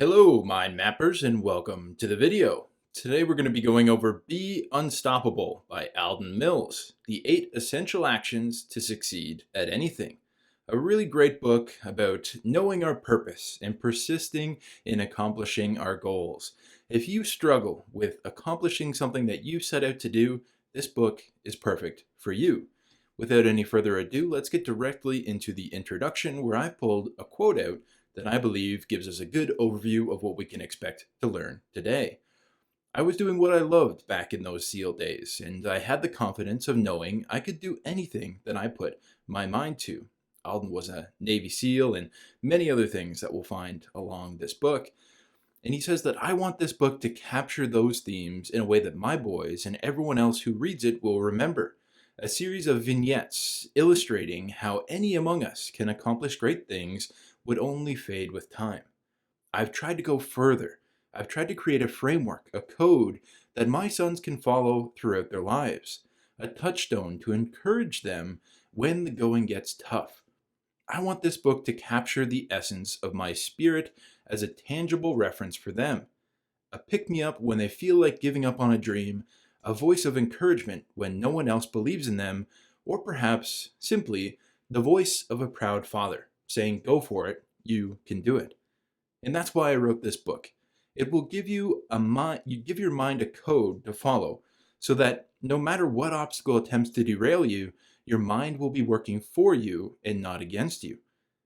Hello, mind mappers, and welcome to the video. Today we're going to be going over Be Unstoppable by Alden Mills, the 8 essential actions to succeed at anything. A really great book about knowing our purpose and persisting in accomplishing our goals. If you struggle with accomplishing something that you set out to do, this book is perfect for you. Without any further ado, let's get directly into the introduction where I pulled a quote out that I believe gives us a good overview of what we can expect to learn today. I was doing what I loved back in those SEAL days, and I had the confidence of knowing I could do anything that I put my mind to. Alden was a Navy SEAL and many other things that we'll find along this book. And he says that I want this book to capture those themes in a way that my boys and everyone else who reads it will remember. A series of vignettes illustrating how any among us can accomplish great things would only fade with time. I've tried to go further. I've tried to create a framework, a code that my sons can follow throughout their lives, a touchstone to encourage them when the going gets tough. I want this book to capture the essence of my spirit as a tangible reference for them, a pick-me-up when they feel like giving up on a dream, a voice of encouragement when no one else believes in them, or perhaps, simply, the voice of a proud father saying, "Go for it, you can do it." And that's why I wrote this book. It will give you give your mind a code to follow so that no matter what obstacle attempts to derail you, your mind will be working for you and not against you.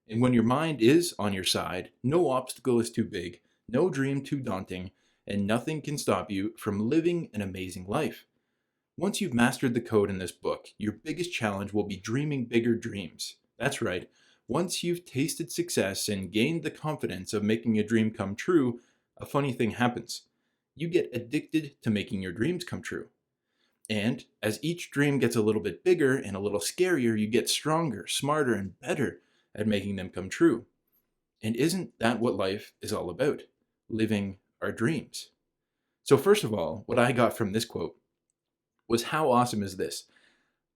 And when your mind is on your side, no obstacle is too big, no dream too daunting, and nothing can stop you from living an amazing life. Once you've mastered the code in this book, your biggest challenge will be dreaming bigger dreams. That's right. Once you've tasted success and gained the confidence of making a dream come true, a funny thing happens. You get addicted to making your dreams come true. And as each dream gets a little bit bigger and a little scarier, you get stronger, smarter, and better at making them come true. And isn't that what life is all about? Living our dreams. So first of all, what I got from this quote was, how awesome is this?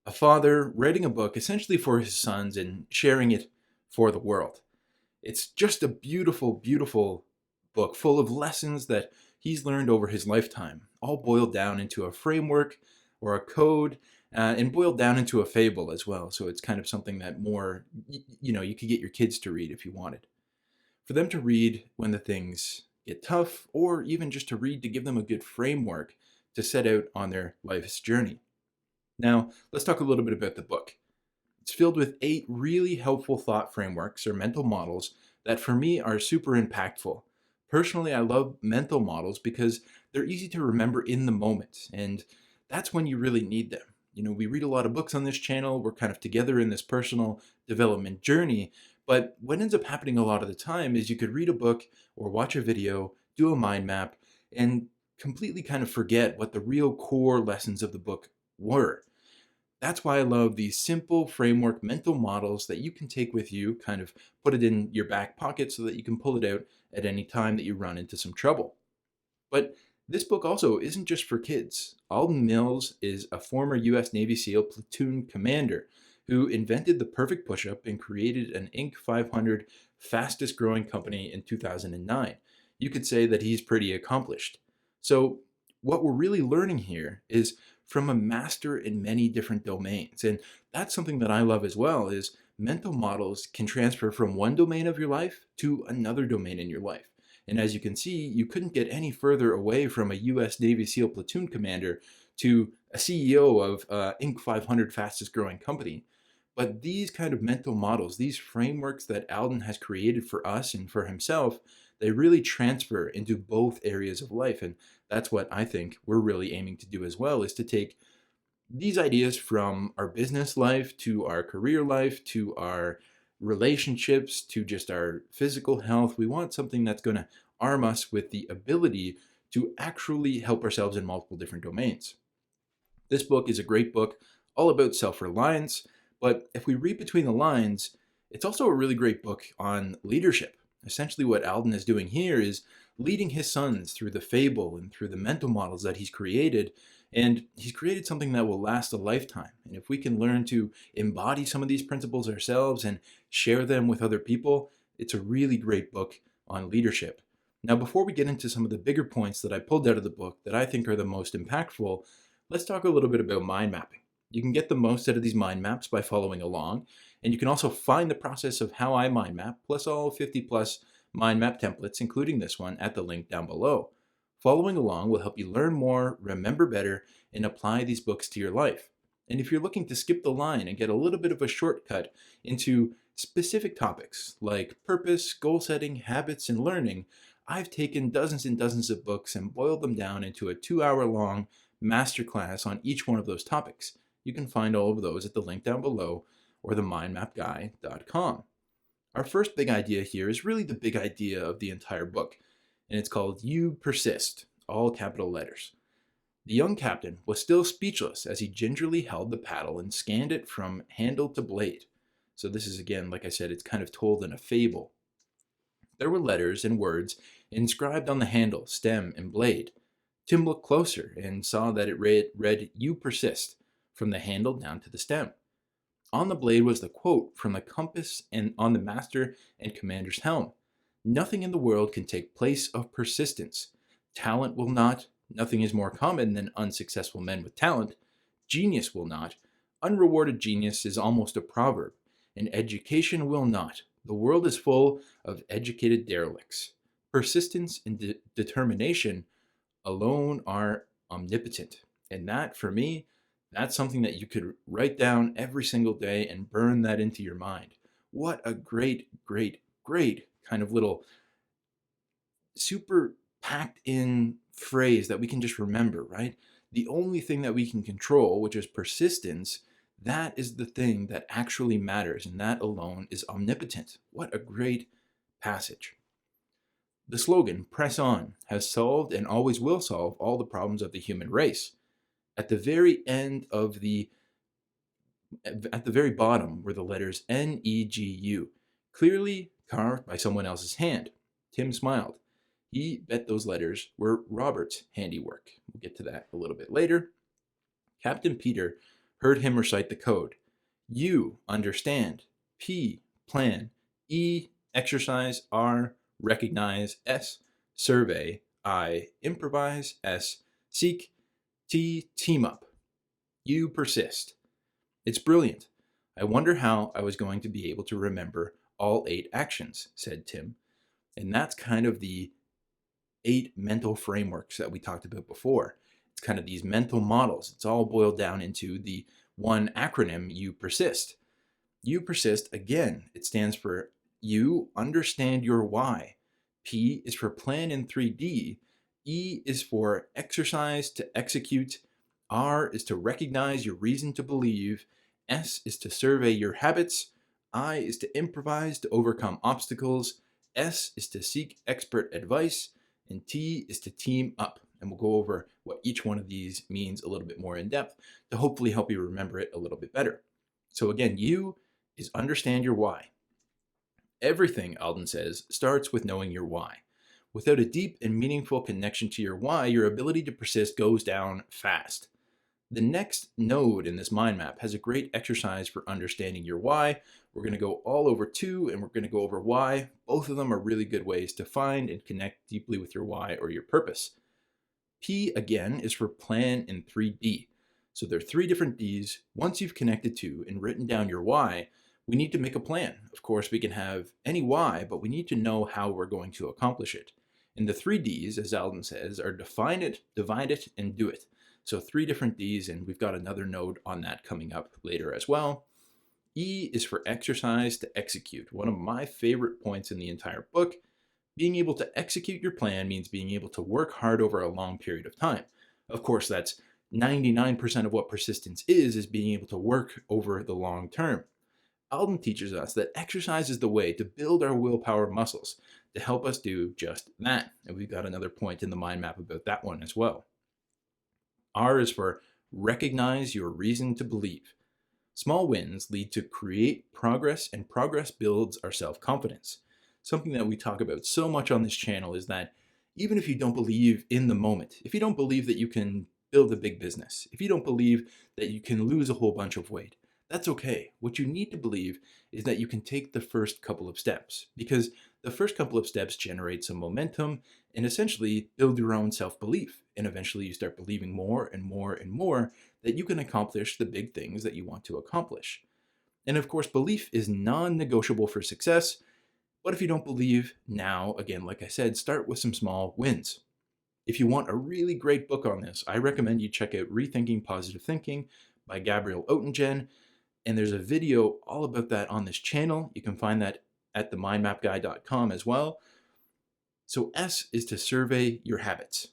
A father writing a book essentially for his sons and sharing it for the world. It's just a beautiful, beautiful book full of lessons that he's learned over his lifetime, all boiled down into a framework or a code, and boiled down into a fable as well. So it's kind of something that more, you could get your kids to read if you wanted. For them to read when the things get tough, or even just to read to give them a good framework to set out on their life's journey. Now, let's talk a little bit about the book. It's filled with 8 really helpful thought frameworks or mental models that for me are super impactful. Personally, I love mental models because they're easy to remember in the moment, and that's when you really need them. We read a lot of books on this channel, we're kind of together in this personal development journey, but what ends up happening a lot of the time is you could read a book or watch a video, do a mind map, and completely kind of forget what the real core lessons of the book were. That's why I love these simple framework mental models that you can take with you, kind of put it in your back pocket so that you can pull it out at any time that you run into some trouble. But this book also isn't just for kids. Alden Mills is a former US Navy SEAL Platoon Commander who invented the perfect push-up and created an Inc. 500 fastest growing company in 2009. You could say that he's pretty accomplished. So what we're really learning here is from a master in many different domains. And that's something that I love as well, is mental models can transfer from one domain of your life to another domain in your life. And as you can see, you couldn't get any further away from a US Navy SEAL Platoon Commander to a CEO of Inc. 500 fastest growing company. But these kind of mental models, these frameworks that Alden has created for us and for himself, they really transfer into both areas of life. And that's what I think we're really aiming to do as well, is to take these ideas from our business life to our career life to our relationships to just our physical health. We want something that's going to arm us with the ability to actually help ourselves in multiple different domains. This book is a great book all about self-reliance, but if we read between the lines, it's also a really great book on leadership. Essentially what Alden is doing here is leading his sons through the fable and through the mental models that he's created, and he's created something that will last a lifetime. And if we can learn to embody some of these principles ourselves and share them with other people, it's a really great book on leadership. Now, before we get into some of the bigger points that I pulled out of the book that I think are the most impactful, let's talk a little bit about mind mapping. You can get the most out of these mind maps by following along, and you can also find the process of how I mind map, plus all 50 plus mind map templates, including this one, at the link down below. Following along will help you learn more, remember better, and apply these books to your life. And if you're looking to skip the line and get a little bit of a shortcut into specific topics like purpose, goal setting, habits, and learning, I've taken dozens and dozens of books and boiled them down into a 2-hour long masterclass on each one of those topics. You can find all of those at the link down below or themindmapguy.com. Our first big idea here is really the big idea of the entire book, and it's called You Persist, all capital letters. The young captain was still speechless as he gingerly held the paddle and scanned it from handle to blade. So this is, again, like I said, it's kind of told in a fable. There were letters and words inscribed on the handle, stem, and blade. Tim looked closer and saw that it read You Persist, from the handle down to the stem. On the blade was the quote from the compass and on the master and commander's helm. Nothing in the world can take place of persistence. Talent will not. Nothing is more common than unsuccessful men with talent. Genius will not. Unrewarded genius is almost a proverb. And education will not. The world is full of educated derelicts. Persistence and determination alone are omnipotent. And that, for me, that's something that you could write down every single day and burn that into your mind. What a great, great, great kind of little super packed in phrase that we can just remember, right? The only thing that we can control, which is persistence, that is the thing that actually matters, and that alone is omnipotent. What a great passage. The slogan, Press On, has solved and always will solve all the problems of the human race. At the very bottom were the letters NEGU, clearly carved by someone else's hand. Tim smiled. He bet those letters were Robert's handiwork. We'll get to that a little bit later. Captain Peter heard him recite the code. U, understand. P, plan. E, exercise. R, recognize. S, survey. I, improvise. S, seek. T, team up. You persist. It's brilliant. I wonder how I was going to be able to remember all 8 actions, said Tim. And that's kind of the 8 mental frameworks that we talked about before. It's kind of these mental models. It's all boiled down into the one acronym, You Persist. You Persist, again, it stands for You understand your why. P is for plan in 3D. E is for exercise to execute. R is to recognize your reason to believe. S is to survey your habits. I is to improvise to overcome obstacles. S is to seek expert advice. And T is to team up. And we'll go over what each one of these means a little bit more in depth to hopefully help you remember it a little bit better. So again, U is understand your why. Everything, Alden says, starts with knowing your why. Without a deep and meaningful connection to your why, your ability to persist goes down fast. The next node in this mind map has a great exercise for understanding your why. We're going to go all over 2 and we're going to go over why. Both of them are really good ways to find and connect deeply with your why or your purpose. P, again, is for plan in 3D. So there are 3 different Ds. Once you've connected to and written down your why, we need to make a plan. Of course, we can have any why, but we need to know how we're going to accomplish it. And the 3 Ds, as Alden says, are define it, divide it, and do it. So 3 different Ds, and we've got another node on that coming up later as well. E is for exercise to execute. One of my favorite points in the entire book. Being able to execute your plan means being able to work hard over a long period of time. Of course, that's 99% of what persistence is being able to work over the long term. Alden teaches us that exercise is the way to build our willpower muscles to help us do just that. And we've got another point in the mind map about that one as well. R is for recognize your reason to believe. Small wins lead to create progress, and progress builds our self-confidence. Something that we talk about so much on this channel is that even if you don't believe in the moment, if you don't believe that you can build a big business, if you don't believe that you can lose a whole bunch of weight, that's okay. What you need to believe is that you can take the first couple of steps, because the first couple of steps generate some momentum and essentially build your own self-belief. And eventually you start believing more and more and more that you can accomplish the big things that you want to accomplish. And of course, belief is non-negotiable for success. But if you don't believe now, again, like I said, start with some small wins. If you want a really great book on this, I recommend you check out Rethinking Positive Thinking by Gabriel Oettingen. And there's a video all about that on this channel. You can find that at themindmapguy.com as well. So S is to survey your habits.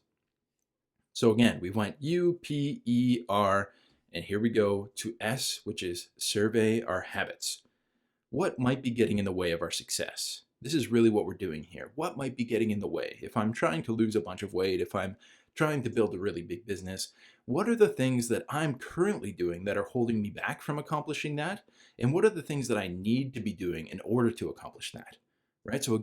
So again, we went U, P, E, R, and here we go to S, which is survey our habits. What might be getting in the way of our success? This is really what we're doing here. What might be getting in the way? If I'm trying to lose a bunch of weight, if I'm trying to build a really big business, what are the things that I'm currently doing that are holding me back from accomplishing that? And what are the things that I need to be doing in order to accomplish that? Right? So a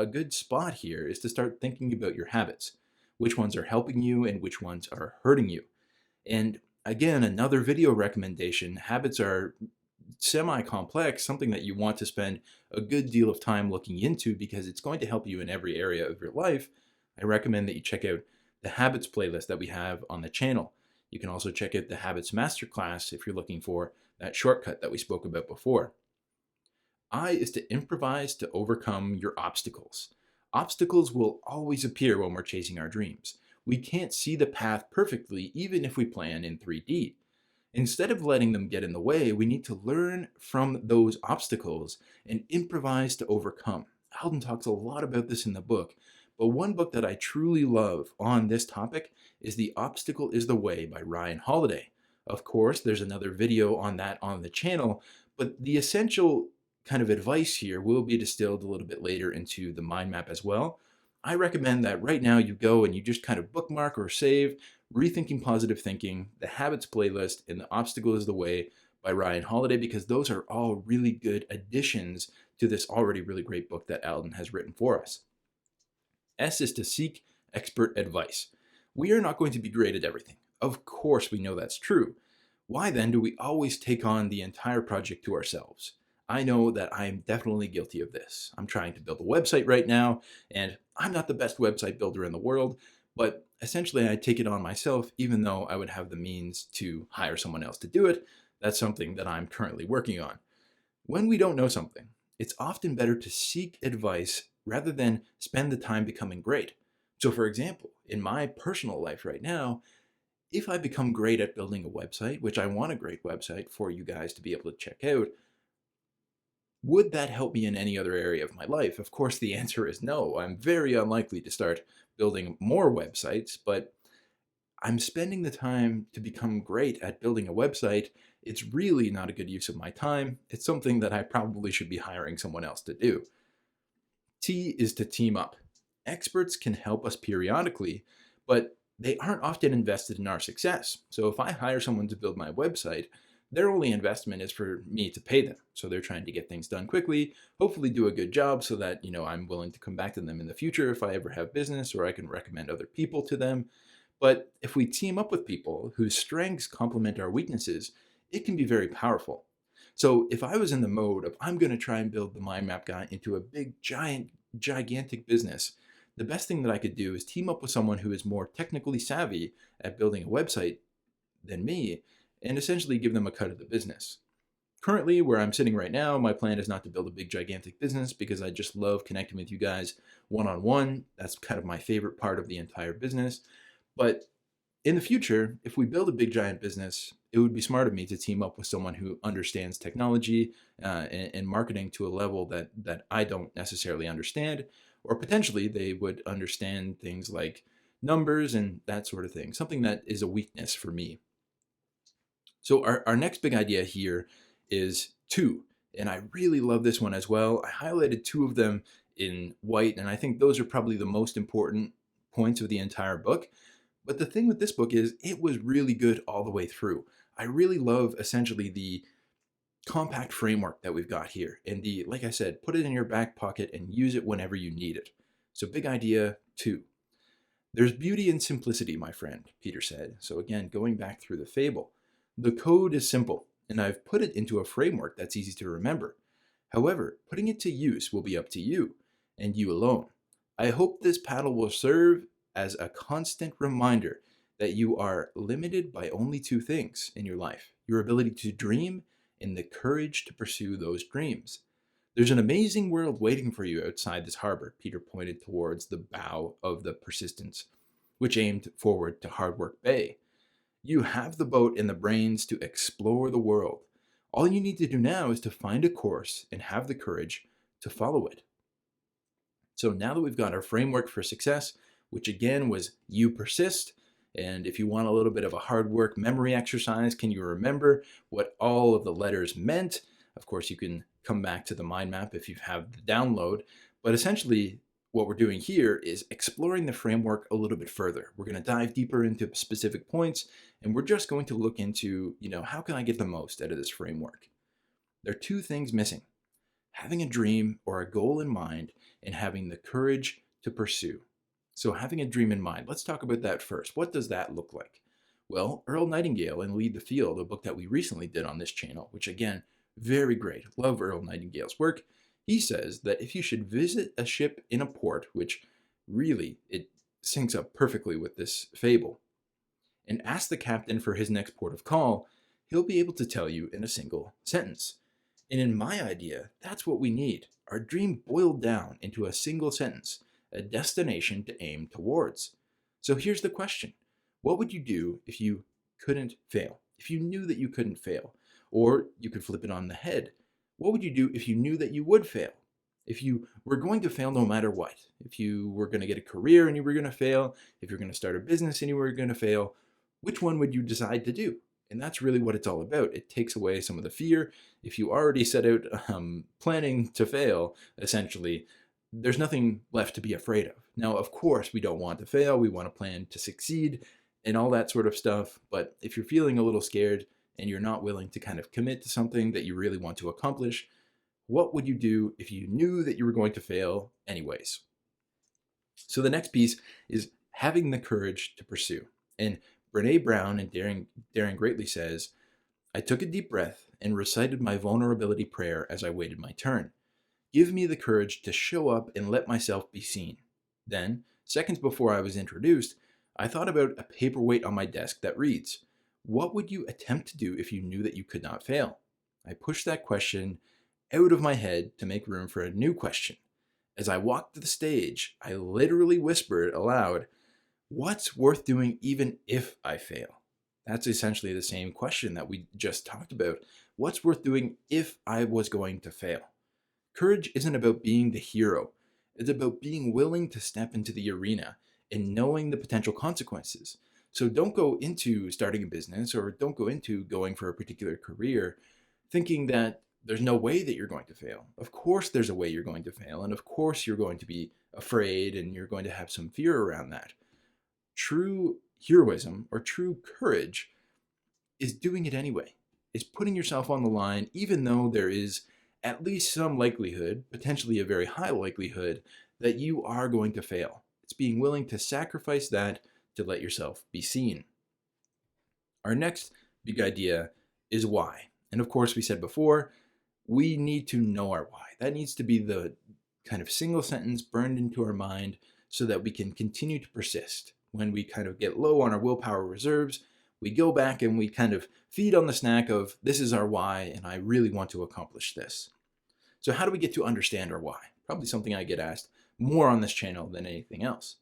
good spot here is to start thinking about your habits. Which ones are helping you and which ones are hurting you? And again, another video recommendation, habits are semi-complex, something that you want to spend a good deal of time looking into because it's going to help you in every area of your life. I recommend that you check out the habits playlist that we have on the channel. You can also check out the habits masterclass if you're looking for that shortcut that we spoke about before. I is to improvise to overcome your obstacles. Obstacles will always appear when we're chasing our dreams. We can't see the path perfectly even if we plan in 3D. Instead of letting them get in the way, we need to learn from those obstacles and improvise to overcome. Alden talks a lot about this in the book, but one book that I truly love on this topic is The Obstacle is the Way by Ryan Holiday. Of course, there's another video on that on the channel, but the essential kind of advice here will be distilled a little bit later into the mind map as well. I recommend that right now you go and you just kind of bookmark or save Rethinking Positive Thinking, the Habits playlist, and The Obstacle is the Way by Ryan Holiday, because those are all really good additions to this already really great book that Alden has written for us. S is to seek expert advice. We are not going to be great at everything. Of course, we know that's true. Why then do we always take on the entire project to ourselves? I know that I am definitely guilty of this. I'm trying to build a website right now, and I'm not the best website builder in the world, but essentially I take it on myself even though I would have the means to hire someone else to do it. That's something that I'm currently working on. When we don't know something, it's often better to seek advice rather than spend the time becoming great. So for example, in my personal life right now, if I become great at building a website, which I want a great website for you guys to be able to check out, would that help me in any other area of my life? Of course, the answer is no. I'm very unlikely to start building more websites, but I'm spending the time to become great at building a website. It's really not a good use of my time. It's something that I probably should be hiring someone else to do. T is to team up. Experts can help us periodically, but they aren't often invested in our success. So if I hire someone to build my website, their only investment is for me to pay them. So they're trying to get things done quickly, hopefully do a good job so that, I'm willing to come back to them in the future if I ever have business, or I can recommend other people to them. But if we team up with people whose strengths complement our weaknesses, it can be very powerful. So if I was in the mode of I'm going to try and build the Mind Map Guy into a big, gigantic business, the best thing that I could do is team up with someone who is more technically savvy at building a website than me, and essentially give them a cut of the business. Currently, where I'm sitting right now, my plan is not to build a big, gigantic business because I just love connecting with you guys one-on-one. That's kind of my favorite part of the entire business. But in the future, if we build a big, giant business, it would be smart of me to team up with someone who understands technology and marketing to a level that I don't necessarily understand, or potentially they would understand things like numbers and that sort of thing, something that is a weakness for me. So our next big idea here is 2, and I really love this one as well. I highlighted 2 of them in white, and I think those are probably the most important points of the entire book. But the thing with this book is it was really good all the way through. I really love essentially the compact framework that we've got here, and like I said, put it in your back pocket and use it whenever you need it. So big idea 2. There's beauty in simplicity, my friend, Peter said. So again, going back through the fable. The code is simple, and I've put it into a framework that's easy to remember. However, putting it to use will be up to you. and you alone. I hope this paddle will serve as a constant reminder that you are limited by only two things in your life: your ability to dream and the courage to pursue those dreams. There's an amazing world waiting for you outside this harbor. Peter pointed towards the bow of the Persistence, which aimed forward to Hard Work Bay. You have the boat and the brains to explore the world. All you need to do now is to find a course and have the courage to follow it. So now that we've got our framework for success, which again was UPERSIST, and if you want a little bit of a hard work memory exercise, can you remember what all of the letters meant? Of course, you can come back to the mind map if you have the download, but essentially what we're doing here is exploring the framework a little bit further. We're going to dive deeper into specific points, and we're just going to look into, how can I get the most out of this framework? There are two things missing: having a dream or a goal in mind and having the courage to pursue. So having a dream in mind, let's talk about that first. What does that look like? Well, Earl Nightingale in Lead the Field, a book that we recently did on this channel, which again, very great. Love Earl Nightingale's work. He says that if you should visit a ship in a port, which really, it syncs up perfectly with this fable, and ask the captain for his next port of call, he'll be able to tell you in a single sentence. And in my idea, that's what we need. Our dream boiled down into a single sentence, a destination to aim towards. So here's the question. What would you do if you couldn't fail? If you knew that you couldn't fail? Or you could flip it on the head. What would you do if you knew that you would fail? If you were going to fail no matter what? If you were going to get a career and you were going to fail? If you're going to start a business and you were going to fail? Which one would you decide to do? And that's really what it's all about. It takes away some of the fear. If you already set out planning to fail, essentially, there's nothing left to be afraid of. Now, of course, we don't want to fail. We want to plan to succeed and all that sort of stuff. But if you're feeling a little scared and you're not willing to kind of commit to something that you really want to accomplish, what would you do if you knew that you were going to fail anyways? So the next piece is having the courage to pursue. And Brene Brown in Daring Greatly says, I took a deep breath and recited my vulnerability prayer as I waited my turn. Give me the courage to show up and let myself be seen. Then, seconds before I was introduced, I thought about a paperweight on my desk that reads, what would you attempt to do if you knew that you could not fail? I pushed that question out of my head to make room for a new question. As I walked to the stage, I literally whispered aloud, what's worth doing even if I fail? That's essentially the same question that we just talked about. What's worth doing if I was going to fail? Courage isn't about being the hero. It's about being willing to step into the arena and knowing the potential consequences. So don't go into starting a business or don't go into going for a particular career thinking that there's no way that you're going to fail. Of course there's a way you're going to fail, and of course you're going to be afraid and you're going to have some fear around that. True heroism or true courage is doing it anyway. Is putting yourself on the line even though there is at least some likelihood, potentially a very high likelihood, that you are going to fail. It's being willing to sacrifice that to let yourself be seen. Our next big idea is why. And of course, we said before, we need to know our why. That needs to be the kind of single sentence burned into our mind so that we can continue to persist. When we kind of get low on our willpower reserves, we go back and we kind of feed on the snack of, this is our why, and I really want to accomplish this. So how do we get to understand our why? Probably something I get asked more on this channel than anything else.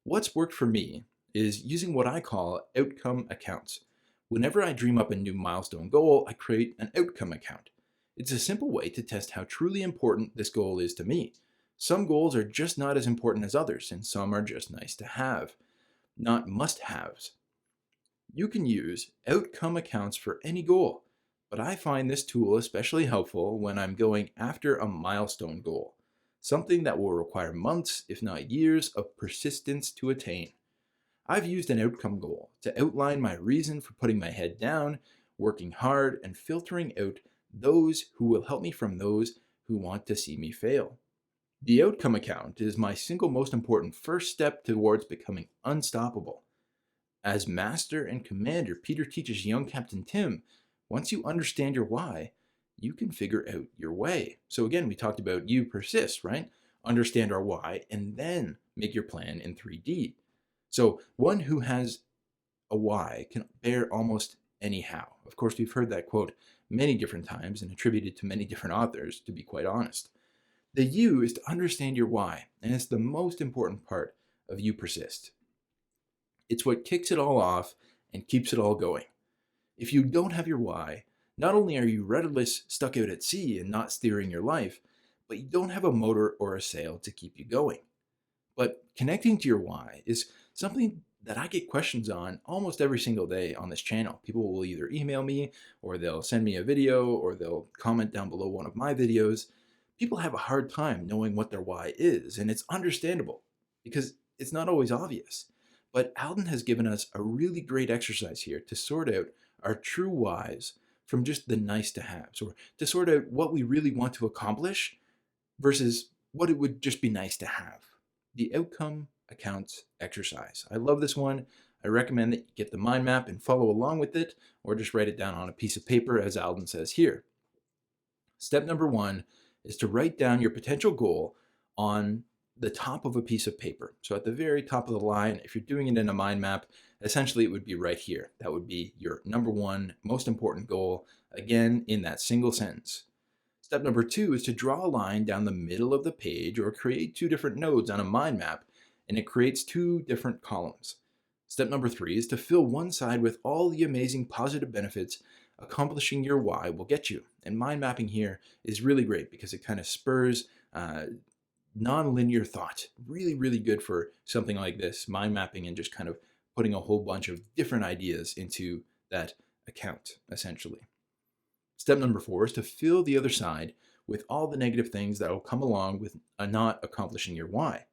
What's worked for me is using what I call outcome accounts. Whenever I dream up a new milestone goal, I create an outcome account. It's a simple way to test how truly important this goal is to me. Some goals are just not as important as others, and some are just nice to have, not must-haves. You can use outcome accounts for any goal, but I find this tool especially helpful when I'm going after a milestone goal, something that will require months, if not years, of persistence to attain. I've used an outcome goal to outline my reason for putting my head down, working hard, and filtering out those who will help me from those who want to see me fail. The outcome account is my single most important first step towards becoming unstoppable. As Master and Commander, Peter teaches young Captain Tim, once you understand your why, you can figure out your way. So again, we talked about UPERSIST, right? understand our why, and then make your plan in 3D. So one who has a why can bear almost any how. Of course, we've heard that quote many different times and attributed to many different authors, to be quite honest. The U is to understand your why, and it's the most important part of UPERSIST. It's what kicks it all off and keeps it all going. If you don't have your why, not only are you rudderless, stuck out at sea and not steering your life, but you don't have a motor or a sail to keep you going. But connecting to your why is something that I get questions on almost every single day on this channel. People will either email me, or they'll send me a video, or they'll comment down below one of my videos. People have a hard time knowing what their why is, and it's understandable because it's not always obvious. But Alden has given us a really great exercise here to sort out our true whys from just the nice to haves, or to sort out what we really want to accomplish versus what it would just be nice to have. The outcome accounts exercise. I love this one. I recommend that you get the mind map and follow along with it, or just write it down on a piece of paper as Alden says here. Step number 1 is to write down your potential goal on the top of a piece of paper. So at the very top of the line, if you're doing it in a mind map, essentially it would be right here. That would be your number 1 most important goal, again, in that single sentence. Step number 2 is to draw a line down the middle of the page, or create 2 different nodes on a mind map, and it creates 2 different columns. Step number 3 is to fill one side with all the amazing positive benefits accomplishing your why will get you. And mind mapping here is really great because it kind of spurs non-linear thought. Really, really good for something like this, mind mapping, and just kind of putting a whole bunch of different ideas into that account, essentially. Step number 4 is to fill the other side with all the negative things that will come along with not accomplishing your why.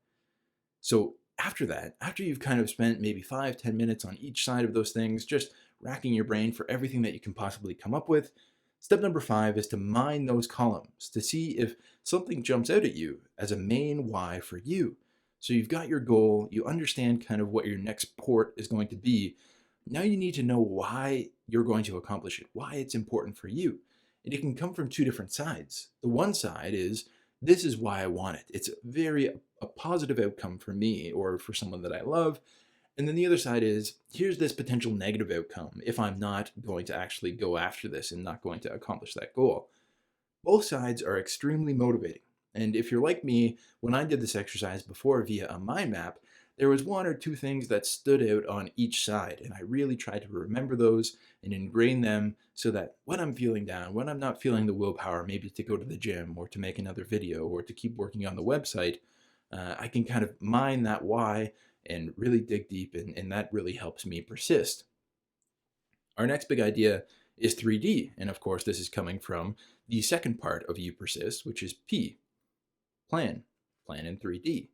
So after that, after you've kind of spent maybe 5-10 minutes on each side of those things, just racking your brain for everything that you can possibly come up with, step number 5 is to mine those columns to see if something jumps out at you as a main why for you. So you've got your goal, you understand kind of what your next port is going to be. Now you need to know why you're going to accomplish it, why it's important for you. And it can come from 2 different sides. The one side is, this is why I want it. It's a positive outcome for me or for someone that I love. And then the other side is, here's this potential negative outcome if I'm not going to actually go after this and not going to accomplish that goal. Both sides are extremely motivating. And if you're like me, when I did this exercise before via a mind map, there was 1 or 2 things that stood out on each side. And I really tried to remember those and ingrain them so that when I'm feeling down, when I'm not feeling the willpower maybe to go to the gym or to make another video or to keep working on the website, I can kind of mine that why and really dig deep, and that really helps me persist. Our next big idea is 3D, and of course this is coming from the second part of UPERSIST, which is P, plan in 3D.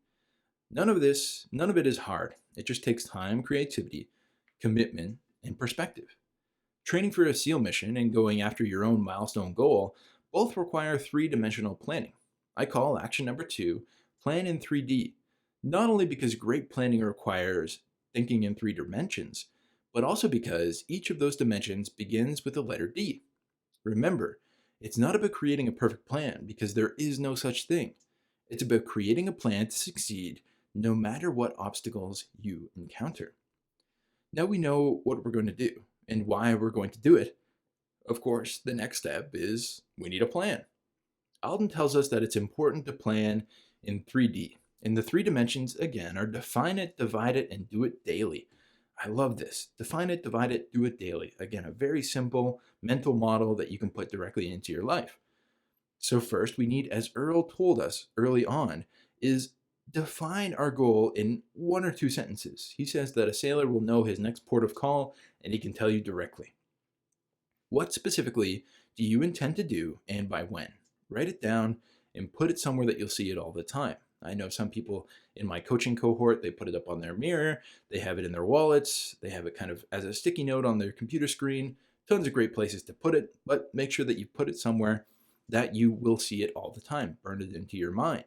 None of it is hard. It just takes time, creativity, commitment, and perspective. Training for a SEAL mission and going after your own milestone goal both require 3-dimensional planning. I call action number 2, plan in 3D. Not only because great planning requires thinking in 3 dimensions, but also because each of those dimensions begins with the letter D. Remember, it's not about creating a perfect plan because there is no such thing. It's about creating a plan to succeed no matter what obstacles you encounter. Now we know what we're going to do and why we're going to do it. Of course, the next step is we need a plan. Alden tells us that it's important to plan in 3D. And the 3 dimensions, again, are define it, divide it, and do it daily. I love this. Define it, divide it, do it daily. Again, a very simple mental model that you can put directly into your life. So first, we need, as Earl told us early on, is define our goal in 1 or 2 sentences. He says that a sailor will know his next port of call, and he can tell you directly. What specifically do you intend to do, and by when? Write it down and put it somewhere that you'll see it all the time. I know some people in my coaching cohort, they put it up on their mirror, they have it in their wallets, they have it kind of as a sticky note on their computer screen. Tons of great places to put it, but make sure that you put it somewhere that you will see it all the time. Burn it into your mind.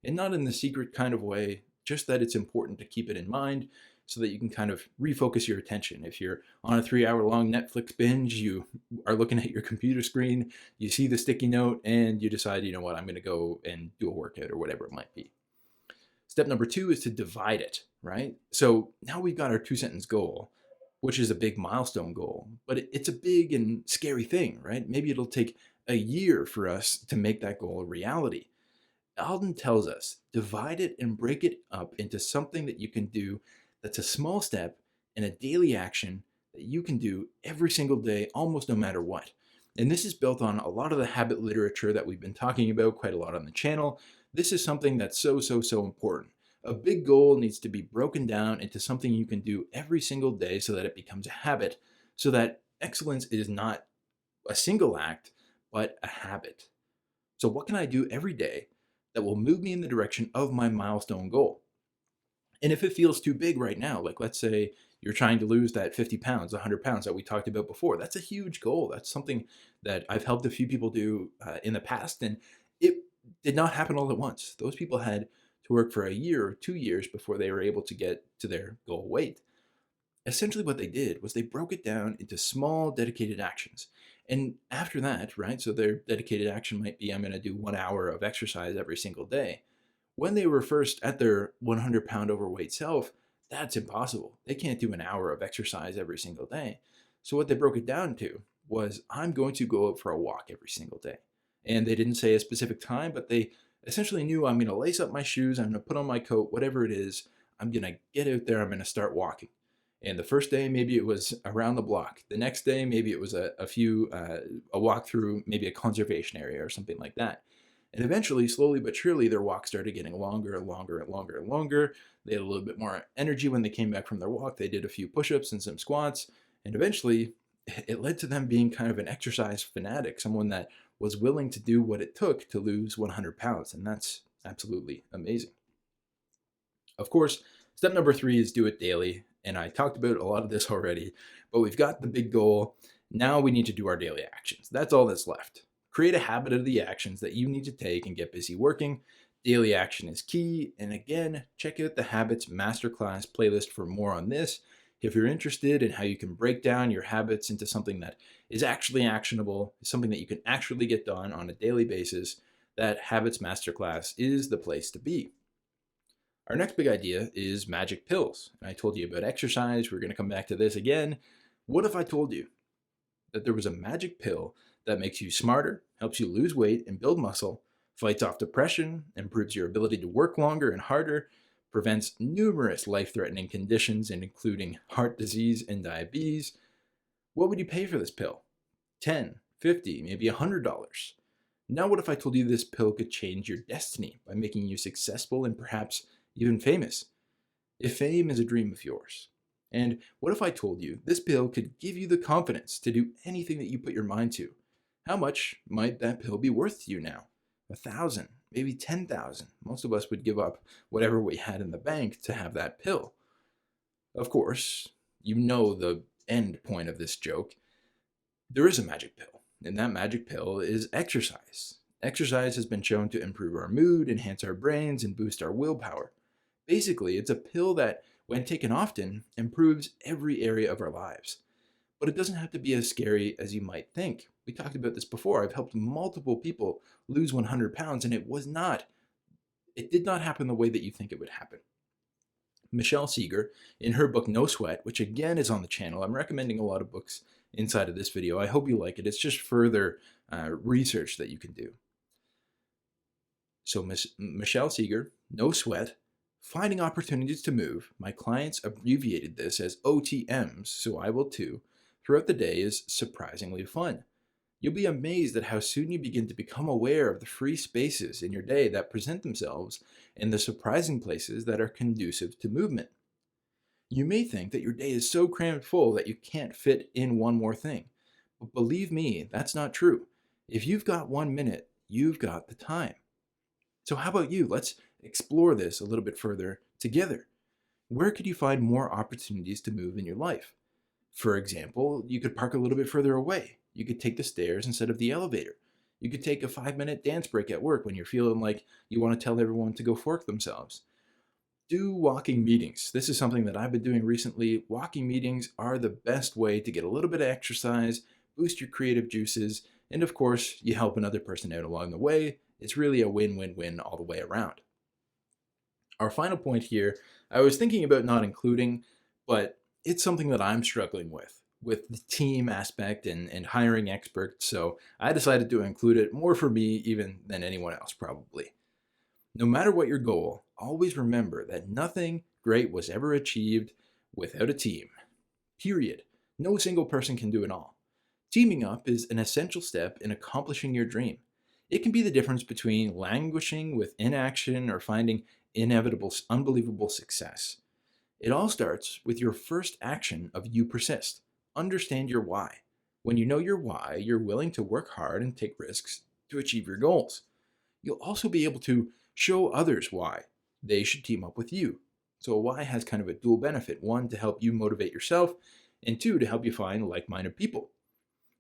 And not in the secret kind of way, just that it's important to keep it in mind so that you can kind of refocus your attention. If you're on a 3-hour long Netflix binge, you are looking at your computer screen, you see the sticky note, and you decide, you know what, I'm going to go and do a workout or whatever it might be. Step number 2 is to divide it, right? So now we've got our 2-sentence goal, which is a big milestone goal, but it's a big and scary thing, right? Maybe it'll take a year for us to make that goal a reality. Alden tells us, divide it and break it up into something that you can do that's a small step and a daily action that you can do every single day, almost no matter what. And this is built on a lot of the habit literature that we've been talking about quite a lot on the channel. This is something that's so important. A big goal needs to be broken down into something you can do every single day so that it becomes a habit, so that excellence is not a single act, but a habit. So what can I do every day that will move me in the direction of my milestone goal? And if it feels too big right now, like let's say you're trying to lose that 50 pounds, 100 pounds that we talked about before, that's a huge goal. That's something that I've helped a few people do in the past, and it did not happen all at once. Those people had to work for a year or 2 years before they were able to get to their goal weight. Essentially what they did was they broke it down into small dedicated actions. And after that, right, so their dedicated action might be, I'm going to do 1 hour of exercise every single day. When they were first at their 100-pound overweight self, that's impossible. They can't do an hour of exercise every single day. So what they broke it down to was, I'm going to go out for a walk every single day. And they didn't say a specific time, but they essentially knew, I'm going to lace up my shoes, I'm going to put on my coat, whatever it is, I'm going to get out there, I'm going to start walking. And the first day, maybe it was around the block. The next day, maybe it was a walk through maybe a conservation area or something like that. And eventually, slowly but surely, their walk started getting longer and longer and longer and longer. They had a little bit more energy when they came back from their walk. They did a few push-ups and some squats. And eventually, it led to them being kind of an exercise fanatic, someone that was willing to do what it took to lose 100 pounds. And that's absolutely amazing. Of course, step number 3 is do it daily. And I talked about a lot of this already, but we've got the big goal. Now we need to do our daily actions. That's all that's left. Create a habit of the actions that you need to take and get busy working. Daily action is key. And again, check out the Habits Masterclass playlist for more on this. If you're interested in how you can break down your habits into something that is actually actionable, something that you can actually get done on a daily basis, that Habits Masterclass is the place to be. Our next big idea is magic pills. I told you about exercise. We're going to come back to this again. What if I told you that there was a magic pill that makes you smarter, helps you lose weight and build muscle, fights off depression, improves your ability to work longer and harder, prevents numerous life-threatening conditions, including heart disease and diabetes? What would you pay for this pill? $10, $50, maybe $100. Now what if I told you this pill could change your destiny by making you successful and perhaps even famous, if fame is a dream of yours? And what if I told you this pill could give you the confidence to do anything that you put your mind to? How much might that pill be worth to you now? 1,000, maybe 10,000. Most of us would give up whatever we had in the bank to have that pill. Of course, you know the end point of this joke. There is a magic pill, and that magic pill is exercise. Exercise has been shown to improve our mood, enhance our brains, and boost our willpower. Basically, it's a pill that, when taken often, improves every area of our lives. But it doesn't have to be as scary as you might think. We talked about this before. I've helped multiple people lose 100 pounds, and it did not happen the way that you think it would happen. Michelle Seeger, in her book No Sweat, which again is on the channel, I'm recommending a lot of books inside of this video. I hope you like it. It's just further research that you can do. So Michelle Seeger, No Sweat, Finding Opportunities to Move. My clients abbreviated this as OTMs, so I will too. Throughout the day is surprisingly fun. You'll be amazed at how soon you begin to become aware of the free spaces in your day that present themselves and the surprising places that are conducive to movement. You may think that your day is so crammed full that you can't fit in one more thing. But believe me, that's not true. If you've got 1 minute, you've got the time. So how about you? Let's explore this a little bit further together. Where could you find more opportunities to move in your life? For example, you could park a little bit further away. You could take the stairs instead of the elevator. You could take a 5-minute dance break at work when you're feeling like you want to tell everyone to go fork themselves. Do walking meetings. This is something that I've been doing recently. Walking meetings are the best way to get a little bit of exercise, boost your creative juices, and of course, you help another person out along the way. It's really a win-win-win all the way around. Our final point here, I was thinking about not including, but it's something that I'm struggling with the team aspect and hiring experts. So I decided to include it more for me even than anyone else probably. No matter what your goal, always remember that nothing great was ever achieved without a team. Period. No single person can do it all. Teaming up is an essential step in accomplishing your dream. It can be the difference between languishing with inaction or finding inevitable, unbelievable success. It all starts with your first action of you persist. Understand your why. When you know your why, you're willing to work hard and take risks to achieve your goals. You'll also be able to show others why they should team up with you. So a why has kind of a dual benefit. One, to help you motivate yourself, and two, to help you find like-minded people.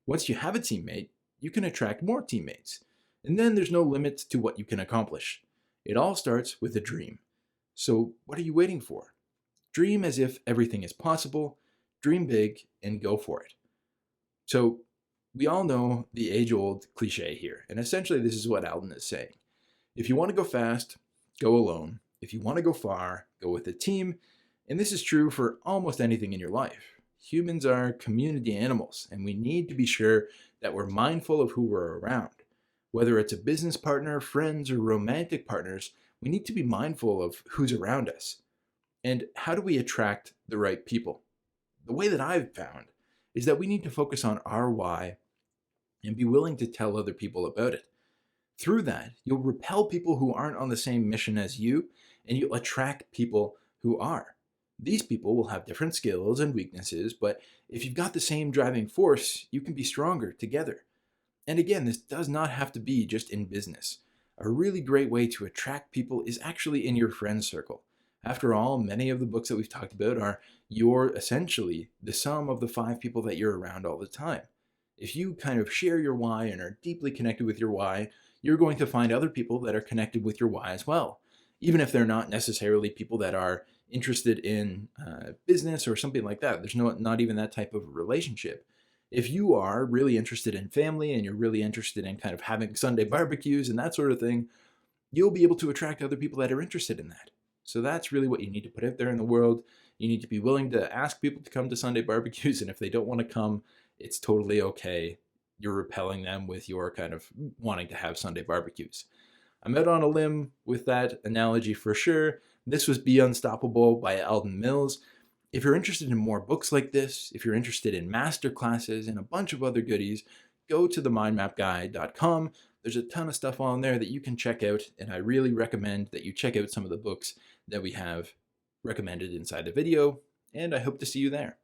Once you have a teammate, you can attract more teammates. And then there's no limit to what you can accomplish. It all starts with a dream. So what are you waiting for? Dream as if everything is possible, dream big, and go for it. So we all know the age-old cliche here, and essentially this is what Alden is saying. If you want to go fast, go alone. If you want to go far, go with a team. And this is true for almost anything in your life. Humans are community animals, and we need to be sure that we're mindful of who we're around. Whether it's a business partner, friends, or romantic partners, we need to be mindful of who's around us. And how do we attract the right people? The way that I've found is that we need to focus on our why and be willing to tell other people about it. Through that, you'll repel people who aren't on the same mission as you, and you'll attract people who are. These people will have different skills and weaknesses, but if you've got the same driving force, you can be stronger together. And again, this does not have to be just in business. A really great way to attract people is actually in your friend circle. After all, many of the books that we've talked about are you're essentially the sum of the 5 people that you're around all the time. If you kind of share your why and are deeply connected with your why, you're going to find other people that are connected with your why as well. Even if they're not necessarily people that are interested in business or something like that. There's not even that type of relationship. If you are really interested in family and you're really interested in kind of having Sunday barbecues and that sort of thing, you'll be able to attract other people that are interested in that. So that's really what you need to put out there in the world. You need to be willing to ask people to come to Sunday barbecues, and if they don't want to come, it's totally okay. You're repelling them with your kind of wanting to have Sunday barbecues. I'm out on a limb with that analogy for sure. This was Be Unstoppable by Alden Mills. If you're interested in more books like this, if you're interested in master classes and a bunch of other goodies, go to themindmapguy.com. There's a ton of stuff on there that you can check out, and I really recommend that you check out some of the books that we have recommended inside the video, and I hope to see you there.